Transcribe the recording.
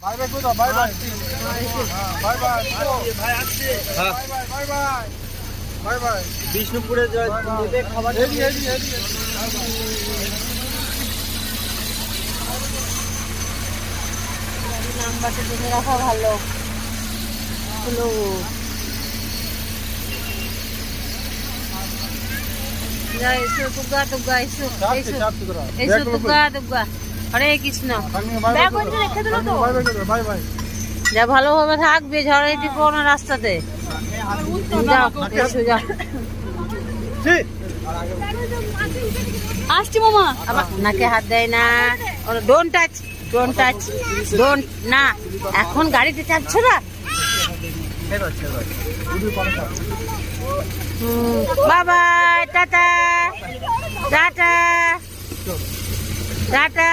Bye bye করে দাও, bye bye. Bye bye. ভাই আসছে। Bye bye, bye bye. Bye bye. বিষ্ণুপুরে নেবে খাবার। এদি। নাম্বারটা জেনে রাখা ভালো। হলো এসো দুর্গা দুর্গা এসো এসো এসো দুর্গা দুর্গা হরে কৃষ্ণ। ব্যাগ ওইদিকে রেখে দিলো তো। বাই বাই করে দাও, বাই বাই। যা ভালোভাবে থাকবে ঝড়াইতে কোনো রাস্তাতে যাও এসো যাও। আসছি মামা। আবার নাকে হাত দেয় না। ডোন্ট টাচ ডোন্ট না। এখন গাড়িতে চাপছো না। বাবাই টাটা টাটা টাটা।